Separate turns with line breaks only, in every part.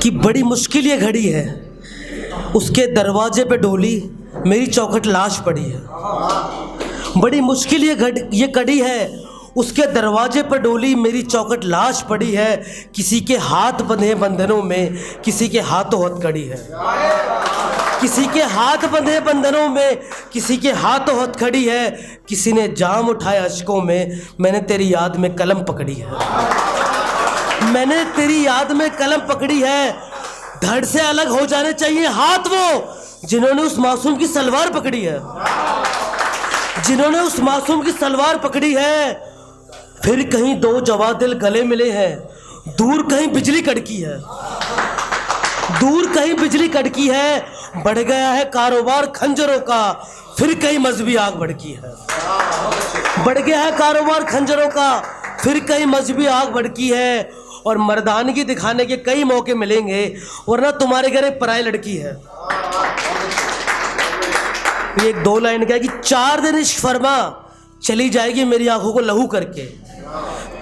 कि बड़ी मुश्किल ये घड़ी है, उसके दरवाजे पे डोली मेरी चौखट लाश पड़ी है। बड़ी मुश्किल ये कड़ी है, उसके दरवाजे पर डोली मेरी चौखट लाश पड़ी है। किसी के हाथ बंधे बंधनों में, किसी के हाथों हथकड़ी है। किसी के हाथ बंधे बंधनों में, किसी के हाथों हथकड़ी है। किसी ने जाम उठाए अश्कों में, मैंने तेरी याद में कलम पकड़ी है। मैंने तेरी याद में कलम पकड़ी है। धड़ से अलग हो जाने चाहिए हाथ वो जिन्होंने उस मासूम की सलवार पकड़ी है, जिन्होंने उस मासूम की सलवार पकड़ी है। फिर कहीं दो जवा दिल गले मिले हैं, दूर कहीं बिजली कड़की है, दूर कहीं बिजली कड़की है। बढ़ गया है कारोबार खंजरों का, फिर कहीं मजहबी आग भड़की है। बढ़ गया है कारोबार खंजरों का, फिर कहीं मजहबी आग भड़की है। और मर्दानगी दिखाने के कई मौके मिलेंगे, वरना तुम्हारे घर एक पराई लड़की है। ये एक दो लाइन का है कि 4 दिन इश्क फरमा चली जाएगी मेरी आंखों को लहू करके।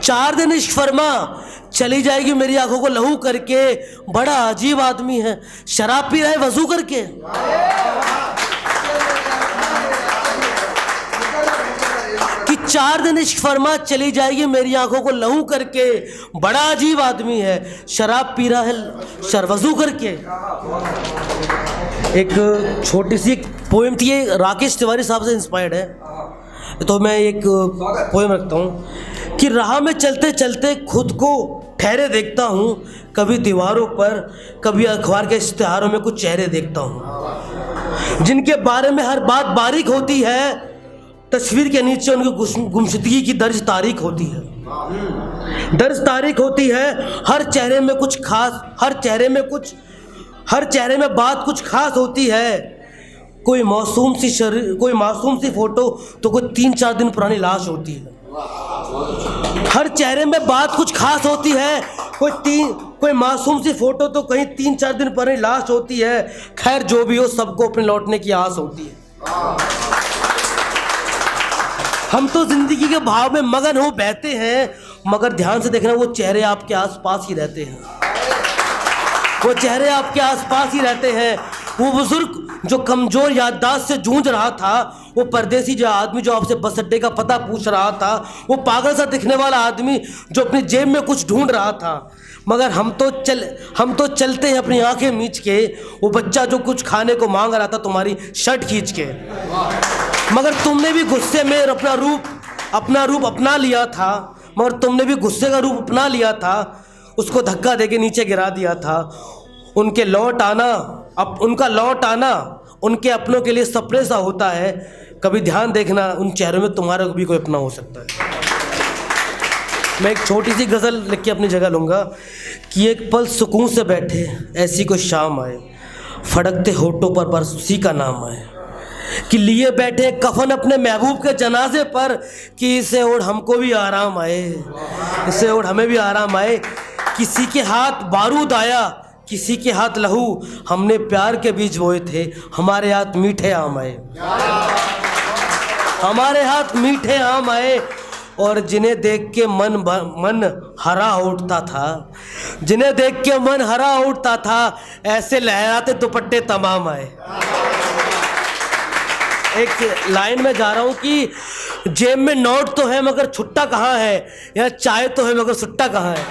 4 दिन इश्क फरमा चली जाएगी मेरी आंखों को लहू करके। बड़ा अजीब आदमी है, शराब पी रहा है वजू करके। कि 4 दिन इश्क फरमा चली जाएगी मेरी आंखों को लहू करके। बड़ा अजीब आदमी है, शराब पी रहा है शरवजू करके। एक छोटी सी पोएम थी, ये राकेश तिवारी साहब से इंस्पायर्ड है, तो मैं एक पोएम रखता हूँ कि राह में चलते चलते खुद को ठहरे देखता हूँ, कभी दीवारों पर कभी अखबार के इश्तिहारों में कुछ चेहरे देखता हूँ, जिनके बारे में हर बात बारीक होती है। तस्वीर के नीचे उनकी गुमशुदगी की दर्ज तारीख होती है, दर्ज तारीख होती है। हर चेहरे में कुछ खास, हर चेहरे में बात कुछ खास होती है। कोई मासूम सी फोटो तो कोई 3-4 दिन पुरानी लाश होती है। हर चेहरे में बात कुछ खास होती है। कोई मासूम सी फोटो तो कहीं 3-4 दिन पुरानी लाश होती है। खैर जो भी हो, सबको अपने लौटने की आस होती है। हम तो जिंदगी के भाव में मगन हो बहते हैं, मगर ध्यान से देखना वो चेहरे आपके आसपास ही रहते हैं, वो चेहरे आपके आसपास ही रहते हैं। वो बुजुर्ग जो कमजोर याददाश्त से जूझ रहा था, वो परदेसी जो आदमी जो आपसे बस अड्डे का पता पूछ रहा था, वो पागल सा दिखने वाला आदमी जो अपनी जेब में कुछ ढूंढ रहा था, मगर हम तो चलते हैं अपनी आंखें मीच के। वो बच्चा जो कुछ खाने को मांग रहा था तुम्हारी शर्ट खींच के, मगर तुमने भी गुस्से में अपना रूप अपना लिया था, मगर तुमने भी गुस्से का रूप अपना लिया था। उसको धक्का देके नीचे गिरा दिया था। उनका लौट आना उनके अपनों के लिए सपने सा होता है। कभी ध्यान देखना, उन चेहरों में तुम्हारा भी कोई अपना हो सकता है। मैं एक छोटी सी गज़ल लिख के अपनी जगह लूँगा कि एक पल सुकून से बैठे ऐसी कोई शाम आए, फड़कते होठों पर बस उसी का नाम आए। कि लिए बैठे कफन अपने महबूब के जनाजे पर, कि इसे ओढ़ हमको भी आराम आए, इसे ओढ़ हमें भी आराम आए। किसी के हाथ बारूद आया, किसी के हाथ लहू, हमने प्यार के बीज बोए थे, हमारे हाथ मीठे आम आए, हमारे हाथ मीठे आम आए। और जिन्हें देख के मन हरा उठता था, जिन्हें देख के मन हरा उठता था, ऐसे लहराते दुपट्टे तमाम आए। एक लाइन में जा रहा हूँ कि जेब में नोट तो है मगर छुट्टा कहाँ है, या चाय तो है मगर सुट्टा कहाँ है।